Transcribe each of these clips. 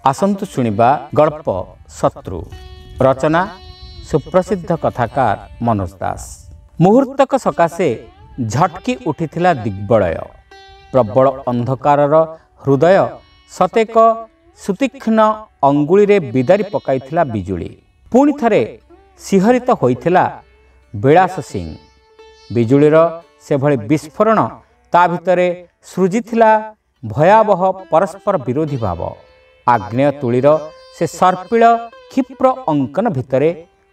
आसंतु शुणिबा गल्प शत्रु। रचना सुप्रसिद्ध कथाकार मनोज दास। मुहूर्तक सकाशे झटकी उठिथिला दिग्बलय। प्रबल अंधकारर हृदय सतेक सुतीक्ष्ण अंगुली रे बिदारी पकाइथिला बिजुली। पुणी थरे सिहरित होइथिला विलास सिंह। बिजुलीर सेभଳି विस्फोरण ता भितरे सृजिथिला भयावह परस्पर विरोधी भाव। आग्नेय तुलीर से सर्पिल क्षिप्र अंकन भितरे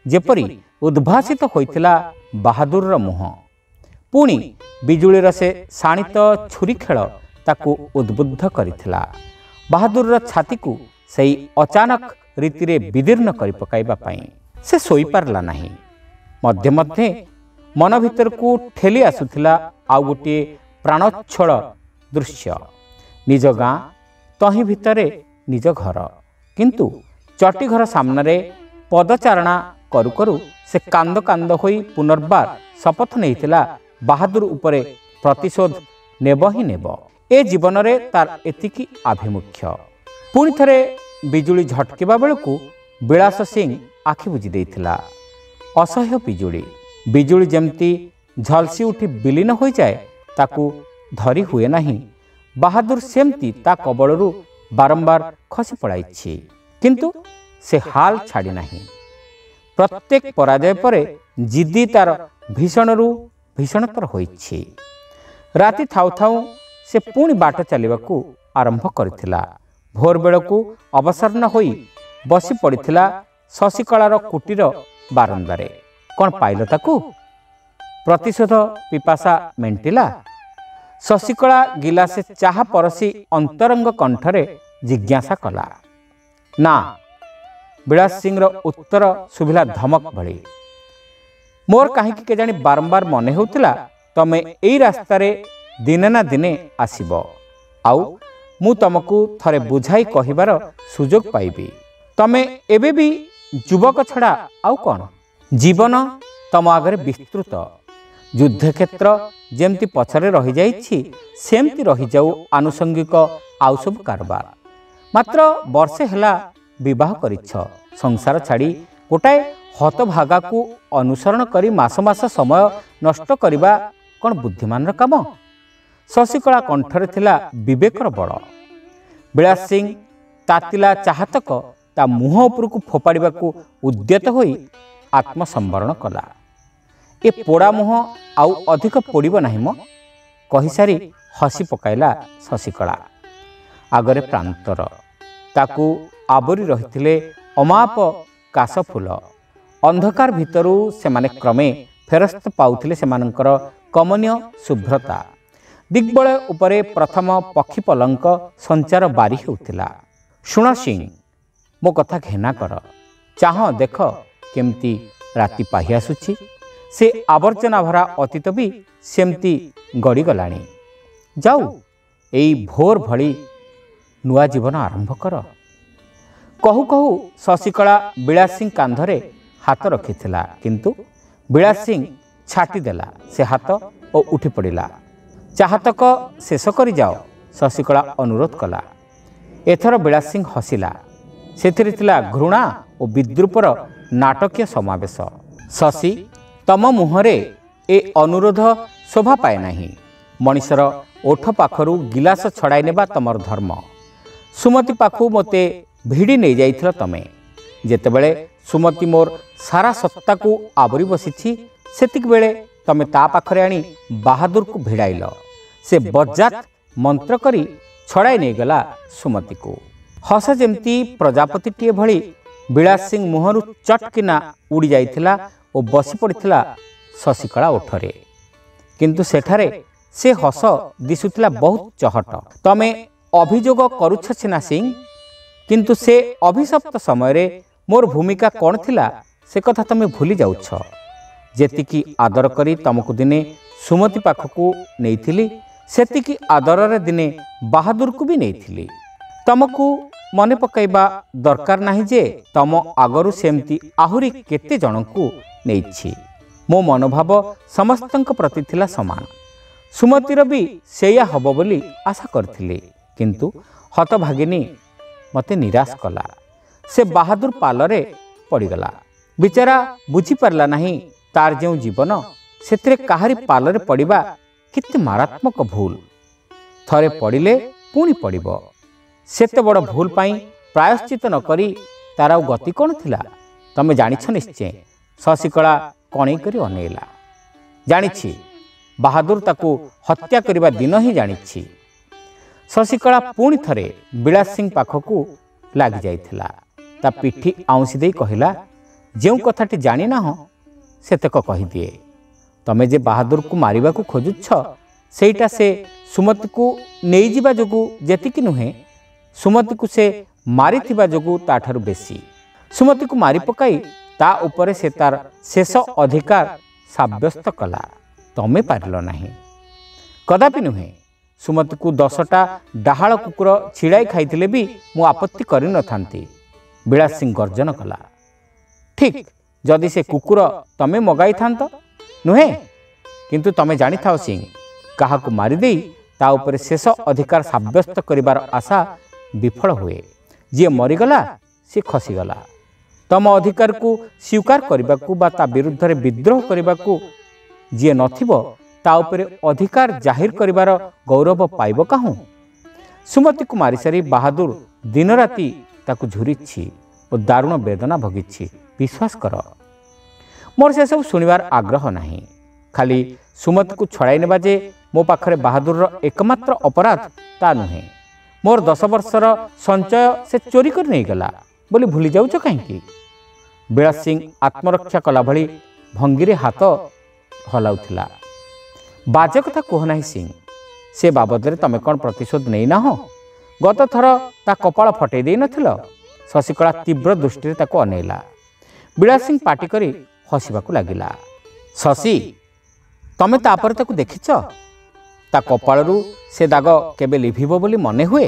जेपरी उद्भासित होइथिला बाहादुर मुह। पुणी बिजुलीर से शाणित छुरी खेल ताकू उद्बुद्ध करिथिला। बाहादुर छाती को सही अचानक रीति विदीर्ण करि पकाइबा पई से सोई पारला नाही। मध्य मध्य मन भीतर को ठेली आसुथिला आउ गोटे प्राणोच्छल दृश्य। निज गाँ तही भितरे निज घर, किंतु चटी घर सामने पदचारणा करू करू से कांद कांद होई पुनर्बार शपथ नैथिला बाहादुर उपरे प्रतिशोध नेब ही नेब। ए जीवन रे तार एतिकी आभिमुख्य। पुणी थरे बिजुली झटकिबा बेलकू विलास सिंह आखि बुझी देइथिला। असह्य बिजुली बिजुली जेमती झलसी उठी विलीन हो जाए ताकू धरी हुए नहीं। बाहादुर सेमती ता कबलरू बारंबार खसी पड़ाई, किंतु से हाल छाड़ी नहीं। प्रत्येक पराजय परे जिद्दी तार भीषणरू भीषणतर होइछि। राति थाउ थाउ से पुणी बाट चलिबाकू आरंभ करथिला। भोर बेलकू अवसर न होई बसी पड़िथिला शशिकलार कुटीर बारंदारे। कौन पाइल ताकू? प्रतिशोध पिपासा मेंटिला। शशिकला गिलासे चाहा परसी अंतरंग कंठरे जिज्ञासा कला। ना। विलास सिंह उत्तर सुभिला धमक भली। मोर कहीं केजाणी बारंबार मने होतिला तमे एई रास्तारे दिने ना दिने आसीबो। आउ मु तमकू थरे बुझाई कहिबार सुजोग पाइबी। तमे एबे भी युवक छड़ा आउ कौन? जीवन तम आगरे विस्तृत। युद्ध क्षेत्र जेमती पछरे रही जाइछि सेमती रही जाऊ आनुषंगिक आउ सब कारबार। मात्र वर्षे हेला विवाह करिछ। संसार छाड़ी गोटाए हतभागा को अनुसरण करी मास मास समय नष्ट करिबा कौन बुद्धिमान काम? शशिकला कंठरे थिला विवेकर बड़। विलास सिंह तातिला चाहतक ता मुह उपरकू फोपाड़िबा को उद्यत होई आत्मसंवरण कला। ए पोड़ा मुह आउ अधिक पोड़िब नाही म कहि सारी हसी पकाइला शशिकला। आगरे प्रांतर ताकू आवरी रहिथिले अमाप काशफुल। अंधकार भितरू सेमाने क्रमे फेरस्त पाउथिले सेमानंकर कमनीय शुभ्रता। दिग्बलय उपरे प्रथम पक्षी पलंक संचार बारी हेउथिला। शुण सिंह, मो कथा घेना कर। चाह देख केमती राति पाहि आसुछि। से आवर्जना भरा अतीत भी सेमती गड़ी गलानी। जाऊ एई भोर भली नुआ जीवन आरंभ कर। कहू कहू शशिकला विलास सिंह कांधरे हाथ रखिथिला, किंतु विलास सिंह छाटी देला से हाथ और उठी पड़िला। चाहतक शेष करी जाओ, शशिकला अनुरोध कला। एथर विलास सिंह हसिला। सेथिरे थिला घृणा और विद्रूपर नाटकीय समावेश। शशि, तम मुहरे ए अनुरोध शोभा पाए नहीं। मनीषर ओठ पाखरू गिलास छड़ाई नेबा तमर धर्म। सुमति पाखु मते भिड़ी नहीं जाइथिल तमे। जेतेबेले सुमति मोर सारा सत्ता को आवरी बसिछि सेतिक बेले तमे ता पाखरे आनी बाहादुर को भिड़ाइल। से बज्जात मंत्र करी छड़ाई नहीं गला सुमति को। हस जेमती प्रजापति टीए भली विलास सिंह मुहरु चटकिना उड़ी जाइथिला और बसी पड़िथिला शशिकला ओठरे। किंतु सेठारे से हस दिसुथिला बहुत चहट। तमे अभियोग करुछ सिना सिंह, किंतु से अभिशप्त समय रे मोर भूमिका कौन थिला से कथा तमे भूली जाउछ। जेतिकी आदर करी तमको दिने सुमति पाखकू नेइथिली सेतिकी आदर रे दिने बाहादुर को भी नेइथिली। तमको मने पकाइबा दरकार नाही जे तम आगरू सेमती आहुरी केते जनकू नेइछि। मो मनोभाव समस्तंक प्रति थिला समान। सुमतिर भी सेया हब बोली आशा करथिली, किंतु हतभागिनी मते निराश कला। से बाहादुर पालरे पड़गला। बिचारा बुझीपारा नहीं तार जो जीवन से काहारी पालरे पड़ा किते मारात्मक भूल। थरे पड़िले पुणी पड़िब। सेते बड़ भूल पाई प्रायश्चित नकरी तार आउ गति कौन थिला तमे जानिछ निश्चय। शशिकला कणई करी अनेला। जानिछि बाहादुर ताकू हत्या करिबा दिन ही जानिछि। शशिकला पुणी थरे विलास सिंह पाखकू लागी जाइथिला। ता पिठी आउंसी देई कहिला जेउ कथाटी जानि ना हो सेतक कहि दिए। तमे जे बाहादुर को मारिबा को खोजुछ सेईटा से सुमति को नेई जिबा जोगु जेतिकी नुहे सुमति को से मारिथिबा जोगु ताठारु बेसी। सुमति को मारि पकाई ता उपरे से तार शेष अधिकार साब्यस्त कला। तमे पारिल नाही। कदापि नुहे। सुमति को 10टा डाहाळ कुकुर छिड़ाई खाइथिले भी मु आपत्ति करि न थांती। विलास सिंह गर्जन कला। ठीक जदि से कुकुर तमे मगाई थांत नुहे किंतु तमे जानि थाओ सिंह काहाकू मारि देई ता उपरे शेष अधिकार साब्यस्त करिबार आशा विफल हुए। जी मरीगला सी खसीगला। तम अधिकार को स्वीकार करने बा ता विरुद्ध रे विद्रोह करने को जी नथिबो ता उपरे अधिकार जाहिर करिबार गौरव पाइब काहू। सुमति को मारी सारी बाहादुर दिन राति ताकू झुरीछि और दारुण वेदना भोगिछि। विश्वास कर मोर से सब सुनिबार आग्रह नहीं। खाली सुमति को छड़ाई नेबा जे मो पाखरे बहादुर एकमात्र अपराध ता नुहे। मोर 10 वर्षर संचय से चोरी कर नहीं गला बोली भूली जाउछ कहीं। विलास सिंह आत्मरक्षा कला भली भंगी हाथ हलाउथिला। बाज कथा कह ना सिंह से बाबद तमें कौन प्रतिशोध नहीं ना हो। गत थर ता कपाल फटई दे नथिल। शशिकला तीव्र दृष्टि ताको अनेला। विलास सिंह पाटी करी हसिबाकू लागिला। शशि तमें तापर ताकू देखिछ ता कपाळरू से दाग केबे लिभिबो बोली मने हुए।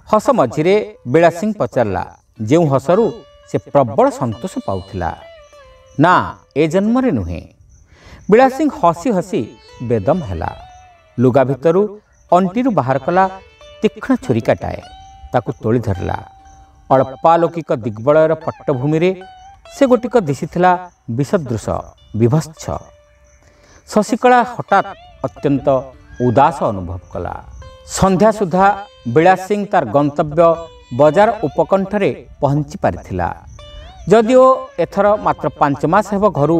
हस मझिरे विलास सिंह पचारला जेउ हसरू से प्रबल संतोष पाउथिला। ना ए जन्म रे नुहे। विलास सिंह हसी हसी बेदम हैला। लुगा भितरू अंटीरू बाहर कला तीक्ष्ण छुरी काटाए ताकू तोली धरला। अल्पालौकिक दिग्बलयर पट्टभूमि रे से गोटिक दिशिथिला विसदृश विभत्स। शशिकला हठात अत्यंत उदास अनुभव कला। संध्या सुधा विलास सिंह तार गंतव्य बजार उपकंठरे पहुंची पारिथिला। जदिओ एथर मात्र 5 मास हेब घरू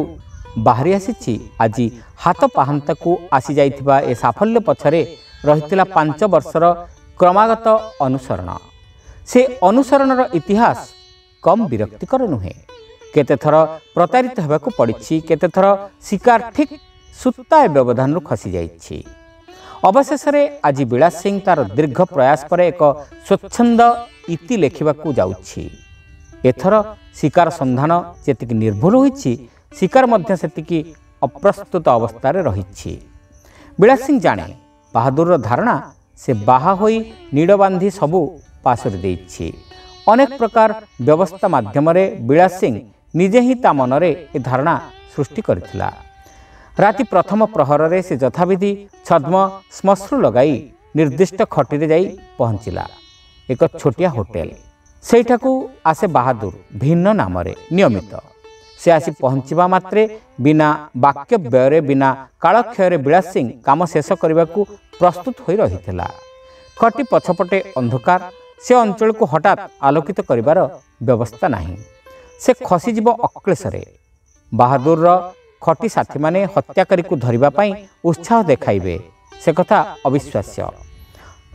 बाहरी आसीछि आज हाथ पाहांता को आसी जाइथिबा ए साफल्य पछरे रहिथिला 5 वर्षर क्रमागत अनुसरण। से अनुसरणर इतिहास कम विरक्तिकर नुहे। केते थर प्रतारित हेबाकू पड़िछि केते थर शिकार ठीक सुत्ता व्यवधान खसी जाइछि। अवशेष आज विलास सिंह तार दीर्घ प्रयास पर एक स्वच्छंद इति लेखिबाकू जाउछि। एथर शिकार संधान जेतिकी निर्भुल होइछि शिकार मध्य सेतिकी अप्रस्तुत अवस्था रे रहिछि। विलास सिंह जाने बहादुर धारणा से बाहा होई नीड़ बांधी सबू पासर देइछि। अनेक प्रकार व्यवस्था माध्यम विलास सिंह निजे ही ता मनरे ए धारणा सृष्टि करथिला। राति प्रथम प्रहर रे से यथाविधि छद्म श्मश्रु लगाई निर्दिष्ट खटिरे जाई पहुंचिला। एक छोटिया होटेल सेठाकू आसे बहादुर भिन्न नामरे नियमित। से आसी पहुंचवा मात्रे बिना वाक्य व्यय बिना कालक्षय विलास सिंह काम शेष करने को प्रस्तुत हो रही। खटी पछपटे अंधकार से अंचल को हठात आलोकित करिबार व्यवस्था नहीं। से खसीजीव अक्लेशरे। बहादुर खटी साथी माने हत्याकारी को धरिबा पई उत्साह देखाइबे से कथा अविश्वास्य।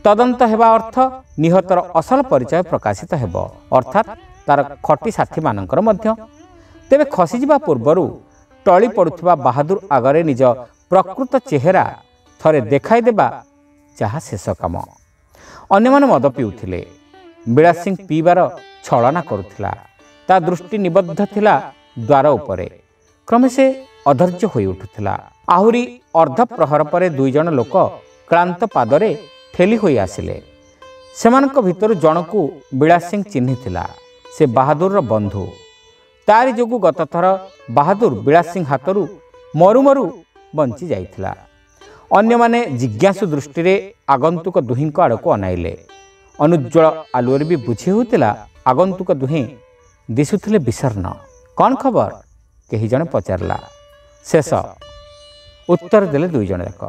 तदंत हेबा अर्थ निहतर असल परिचय प्रकाशित हेब अर्थात तार खटी साथी मानकर मध्य। तेबे खसीजीवा पूर्वरु टली पड़ुथिबा बहादुर आगरे निज प्रकृत चेहरा थरे देखाई देबा जहा शेष काम। अन्य माने मद पिउथिले। विलास सिंह पीबार छलना करुथिला। ता दृष्टि निबद्ध थिला द्वार उपरे। क्रमे से अधैर्य होई उठुथिला। आहुरी अर्ध प्रहर परे 2 जन लोक क्लांत पादरे ठेली होई आसिले। सेमानक भितरु जनकू विलास सिंह चिन्हिथिला। से बहादुर बंधु। तारी जोगु गत थर बहादुर विलास सिंह हाथरू मरु मरु बंची जाइथिला। अन्य माने जिज्ञासु दृष्टि रे आगंतुक दुहिंक आड़ को अनाइले। ଅନୁଜ୍ଜଳ ଆଲୁଅରେ ବି ବୁଝି ହେଉଥିଲା ଆଗନ୍ତୁକ ଦୁହେଁ ଦିଶୁଥିଲେ ବିଷର୍ଣ୍ଣ। କ'ଣ ଖବର କେହି ଜଣେ ପଚାରିଲା। ଶେଷ ଉତ୍ତର ଦେଲେ ଦୁଇ ଜଣ ଯାକ।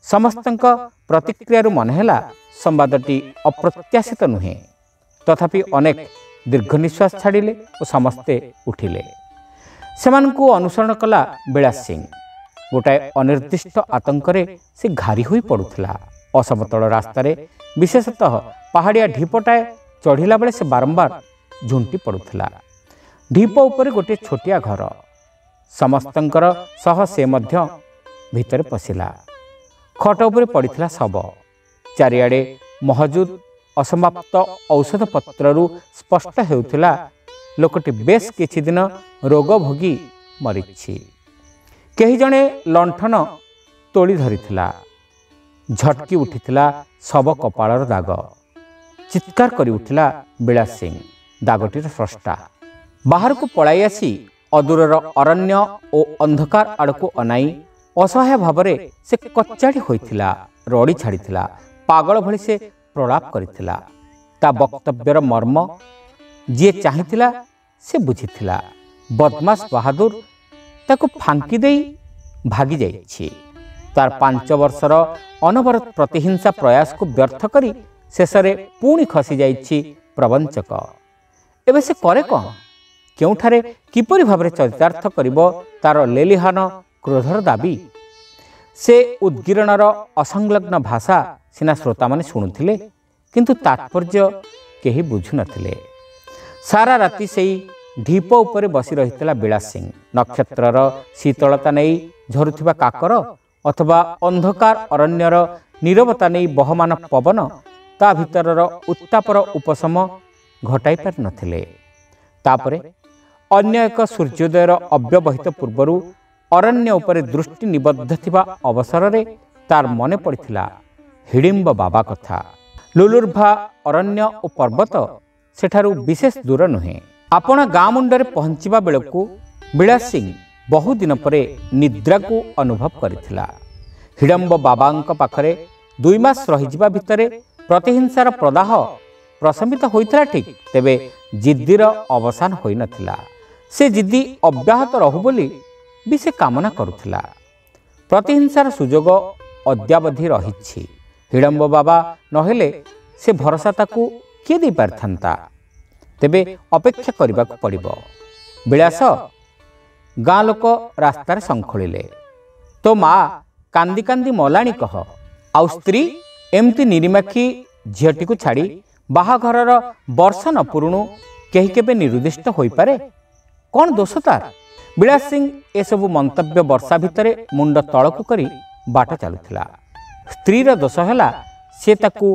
ସମସ୍ତଙ୍କ ପ୍ରତିକ୍ରିୟାରୁ ମନେ ହେଲା ସମ୍ବାଦଟି ଅପ୍ରତ୍ୟାଶିତ ନୁହେଁ। ତଥାପି ଅନେକ ଦୀର୍ଘ ନିଶ୍ୱାସ ଛାଡ଼ିଲେ ଓ ସମସ୍ତେ ଉଠିଲେ। ସେମାନଙ୍କୁ ଅନୁସରଣ କଲା ବିଳାସ ସିଂ। ଗୋଟାଏ ଅନିର୍ଦ୍ଦିଷ୍ଟ ଆତଙ୍କରେ ସେ ଘାରି ହୋଇ ପଡ଼ୁଥିଲା। ଅସମତଳ ରାସ୍ତାରେ ବିଶେଷତଃ ପାହାଡ଼ିଆ ଢିପଟାଏ ଚଢ଼ିଲା ବେଳେ ସେ ବାରମ୍ବାର ଝୁଣ୍ଟି ପଡ଼ୁଥିଲା। ଢିପ ଉପରେ ଗୋଟିଏ ଛୋଟିଆ ଘର। ସମସ୍ତଙ୍କର ସହ ସେ ମଧ୍ୟ ଭିତରେ ପଶିଲା। ଖଟ ଉପରେ ପଡ଼ିଥିଲା ଶବ। ଚାରିଆଡ଼େ ମହଜୁଦ ଅସମାପ୍ତ ଔଷଧପତ୍ରରୁ ସ୍ପଷ୍ଟ ହେଉଥିଲା ଲୋକଟି ବେଶ୍ କିଛି ଦିନ ରୋଗ ଭୋଗି ମରିଛି। କେହି ଜଣେ ଲଣ୍ଠନ ତୋଳି ଧରିଥିଲା। ଝଟକି ଉଠିଥିଲା ଶବ କପାଳର ଦାଗ। ଚିତ୍କାର କରି ଉଠିଲା ବିଳାସ ସିଂ, ଦାଗଟିର ସ୍ରଷ୍ଟା। ବାହାରକୁ ପଳାଇ ଆସି ଅଦୂରର ଅରଣ୍ୟ ଓ ଅନ୍ଧକାର ଆଡ଼କୁ ଅନାଇ ଅସହାୟ ଭାବରେ ସେ କଚାଡ଼ି ହୋଇଥିଲା, ରଡ଼ି ଛାଡ଼ିଥିଲା। ପାଗଳ ଭଳି ସେ ପ୍ରଳାପ କରିଥିଲା। ତା ବକ୍ତବ୍ୟର ମର୍ମ ଯିଏ ଚାହିଁଥିଲା ସେ ବୁଝିଥିଲା। ବଦମାସ ବାହାଦୁର ତାକୁ ଫାଙ୍କି ଦେଇ ଭାଗି ଯାଇଛି। ତାର 5 ବର୍ଷର ଅନବରତ ପ୍ରତିହିଂସା ପ୍ରୟାସକୁ ବ୍ୟର୍ଥ କରି ଶେଷରେ ପୁଣି ଖସି ଯାଇଛି ପ୍ରବଞ୍ଚକ। ଏବେ ସେ କରେ କ'ଣ? କେଉଁଠାରେ କିପରି ଭାବରେ ଚରିତାର୍ଥ କରିବ ତାର ଲେଲିହାନ କ୍ରୋଧର ଦାବି? ସେ ଉଦ୍ଗୀରଣର ଅସଂଲଗ୍ନ ଭାଷା ସିନା ଶ୍ରୋତାମାନେ ଶୁଣୁଥିଲେ, କିନ୍ତୁ ତାତ୍ପର୍ଯ୍ୟ କେହି ବୁଝୁନଥିଲେ। ସାରା ରାତି ସେଇ ଢିପ ଉପରେ ବସି ରହିଥିଲା ବିଳାସ ସିଂ। ନକ୍ଷତ୍ରର ଶୀତଳତା ନେଇ ଝରୁଥିବା କାକର ଅଥବା ଅନ୍ଧକାର ଅରଣ୍ୟର ନୀରବତା ନେଇ ବହମାନ ପବନ ତା ଭିତରର ଉତ୍ତାପର ଉପଶମ ଘଟାଇ ପାରିନଥିଲେ। ତାପରେ ଅନ୍ୟ ଏକ ସୂର୍ଯ୍ୟୋଦୟର ଅବ୍ୟବହିତ ପୂର୍ବରୁ ଅରଣ୍ୟ ଉପରେ ଦୃଷ୍ଟି ନିବଦ୍ଧ ଥିବା ଅବସରରେ ତାର ମନେ ପଡ଼ିଥିଲା ହିଡ଼ିମ୍ବ ବାବା କଥା। ଲୁଲୁର୍ଭା ଅରଣ୍ୟ ଓ ପର୍ବତ ସେଠାରୁ ବିଶେଷ ଦୂର ନୁହେଁ। ଆପଣା ଗାଁ ମୁଣ୍ଡରେ ପହଞ୍ଚିବା ବେଳକୁ ବିଳାସ ସିଂ ବହୁଦିନ ପରେ ନିଦ୍ରାକୁ ଅନୁଭବ କରିଥିଲା। ହିଡ଼ମ୍ବ ବାବାଙ୍କ ପାଖରେ 2 ମାସ ରହିଯିବା ଭିତରେ ପ୍ରତିହିଂସାର ପ୍ରଦାହ ପ୍ରଶମିତ ହୋଇଥିଲା ଠିକ୍, ତେବେ ଜିଦ୍ଦିର ଅବସାନ ହୋଇନଥିଲା। ସେ ଜିଦ୍ଦି ଅବ୍ୟାହତ ରହୁ ବୋଲି ବି ସେ କାମନା କରୁଥିଲା। ପ୍ରତିହିଂସାର ସୁଯୋଗ ଅଦ୍ୟାବଧି ରହିଛି। ହିଡ଼ମ୍ବ ବାବା ନହେଲେ ସେ ଭରସା ତାକୁ କିଏ ଦେଇପାରିଥାନ୍ତା? ତେବେ ଅପେକ୍ଷା କରିବାକୁ ପଡ଼ିବ। ବିଳାସ, ଗାଁ ଲୋକ ରାସ୍ତାରେ ଶଙ୍ଖୋଳିଲେ। ତୋ ମା କାନ୍ଦି କାନ୍ଦି ମଲାଣି କହ। ଆଉ ସ୍ତ୍ରୀ ଏମିତି ନିରିମାଖି ଝିଅଟିକୁ ଛାଡ଼ି ବାହାଘରର ବର୍ଷ ନ ପୁରୁଣୁ କେହି କେବେ ନିରୁଦ୍ଦିଷ୍ଟ ହୋଇପାରେ? କ'ଣ ଦୋଷ ତାର? ବିଳାସ ସିଂ ଏସବୁ ମନ୍ତବ୍ୟ ବର୍ଷା ଭିତରେ ମୁଣ୍ଡ ତଳକୁ କରି ବାଟ ଚାଲୁଥିଲା। ସ୍ତ୍ରୀର ଦୋଷ ହେଲା ସେ ତାକୁ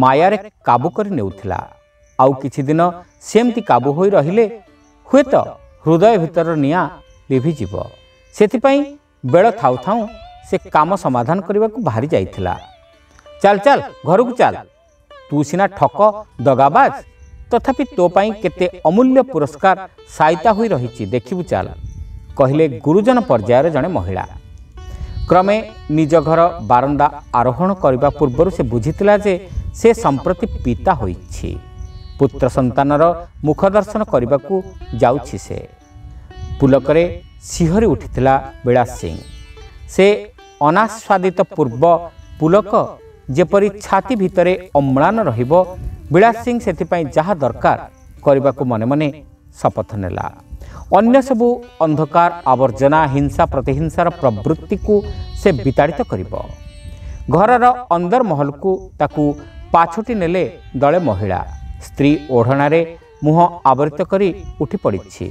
ମାୟାରେ କାବୁ କରି ନେଉଥିଲା। ଆଉ କିଛି ଦିନ ସେମିତି କାବୁ ହୋଇ ରହିଲେ ହୁଏତ ହୃଦୟ ଭିତର ନିଆଁ ଲିଭିଯିବ। ସେଥିପାଇଁ ବେଳ ଥାଉ ଥାଉ ସେ କାମ ସମାଧାନ କରିବାକୁ ବାହାରି ଯାଇଥିଲା। ଚାଲ ଚାଲ ଘରକୁ ଚାଲ। ତୁ ସିନା ଠକ ଦଗାବାଜ, ତଥାପି ତୋ ପାଇଁ କେତେ ଅମୂଲ୍ୟ ପୁରସ୍କାର ସାଇତା ହୋଇ ରହିଛି, ଦେଖିବୁ ଚାଲ, କହିଲେ ଗୁରୁଜନ ପର୍ଯ୍ୟାୟର ଜଣେ ମହିଳା। କ୍ରମେ ନିଜ ଘର ବାରଣ୍ଡା ଆରୋହଣ କରିବା ପୂର୍ବରୁ ସେ ବୁଝିଥିଲା ଯେ ସେ ସମ୍ପ୍ରତି ପିତା ହୋଇଛି। ପୁତ୍ର ସନ୍ତାନର ମୁଖ ଦର୍ଶନ କରିବାକୁ ଯାଉଛି ସେ। ପୁଲକରେ ଶିହରି ଉଠିଥିଲା ବିଳାସ ସିଂ। ସେ ଅନାସ୍ୱାଦିତ ପୂର୍ବ ପୁଲକ ଯେପରି ଛାତି ଭିତରେ ଅମ୍ଳାନ ରହିବ, ବିଳାସ ସିଂ ସେଥିପାଇଁ ଯାହା ଦରକାର କରିବାକୁ ମନେ ମନେ ଶପଥ ନେଲା। ଅନ୍ୟ ସବୁ ଅନ୍ଧକାର, ଆବର୍ଜନା, ହିଂସା ପ୍ରତିହିଂସାର ପ୍ରବୃତ୍ତିକୁ ସେ ବିତାଡ଼ିତ କରିବ। ଘରର ଅନ୍ଦର ମହଲକୁ ତାକୁ ପାଛୋଟି ନେଲେ ଦଳେ ମହିଳା। ସ୍ତ୍ରୀ ଓଢ଼ଣାରେ ମୁହଁ ଆବୃତ କରି ଉଠି ପଡ଼ିଛି।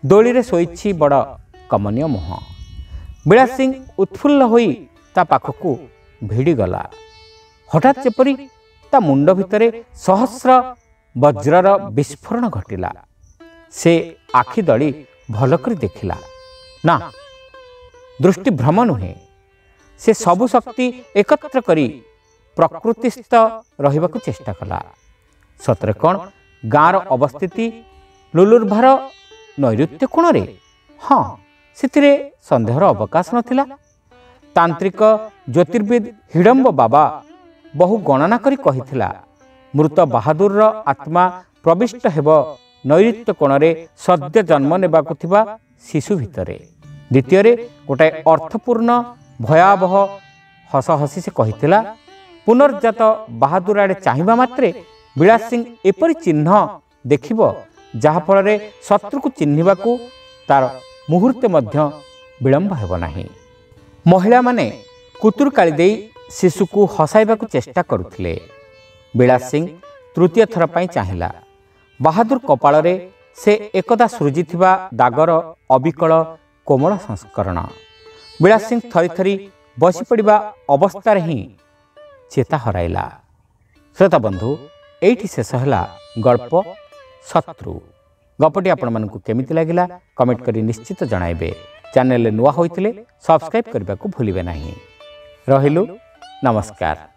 ଦୋଳିରେ ଶୋଇଛି ବଡ଼ କମନୀୟ ମୁହଁ। ବିଳାସ ସିଂ ଉତ୍ଫୁଲ୍ଲ ହୋଇ ତା ପାଖକୁ ଭିଡ଼ିଗଲା। ହଠାତ୍ ଯେପରି ତା ମୁଣ୍ଡ ଭିତରେ ସହସ୍ର ବଜ୍ରର ବିସ୍ଫୋରଣ ଘଟିଲା। ସେ ଆଖି ଦଳି ଭଲ କରି ଦେଖିଲା, ନା, ଦୃଷ୍ଟି ଭ୍ରମ ନୁହେଁ। ସେ ସବୁ ଶକ୍ତି ଏକତ୍ର କରି ପ୍ରକୃତିସ୍ଥ ରହିବାକୁ ଚେଷ୍ଟା କଲା। ସତରେ କ'ଣ ଗାଁର ଅବସ୍ଥିତି ଲୁଲୁର୍ଭାର ନୈଋତ୍ୟ କୋଣରେ? ହଁ, ସେଥିରେ ସନ୍ଦେହର ଅବକାଶ ନଥିଲା। ତାନ୍ତ୍ରିକ ଜ୍ୟୋତିର୍ବିଦ ହିଡ଼ମ୍ବ ବାବା ବହୁ ଗଣନା କରି କହିଥିଲା मृत बाहादुर आत्मा प्रविष्ट हेब नैऋत्य कोणरे सद्य जन्म नेबाकु थिबा शिशु भितरे। द्वितीय गोटाए अर्थपूर्ण भयावह हस हसी से कहिथिला, पुनर्जात बाहादुर आड़े चाहिबा मात्रे विलास सिंह एपरि चिन्ह देखिब जहाँफल शत्रु को चिन्हिबाकू तार मुहूर्ते मध्य विलंब हेब नाही। महिला माने कुतुरकाली देई शिशु को हसाइबाकू चेष्टा करुथिले। विलास सिंह तृतीय थर पई चाहिला। बाहादुर कपाଳରେ से एकदा सृजिथिबा दागर अविकल कोमल संस्करण। विलास सिंह थरी थरी बसी पड़िबा अवस्था ही चेता हराइला। श्रोता बंधु, एठी शेष होला गल्प शत्रु। गपटी आपण मानकु केमिति लागिला कमेंट करी निश्चित जणाइबे। चैनल नुआ होइतिले सब्सक्राइब करबा को भूलिबे नाही। रहिलु, नमस्कार।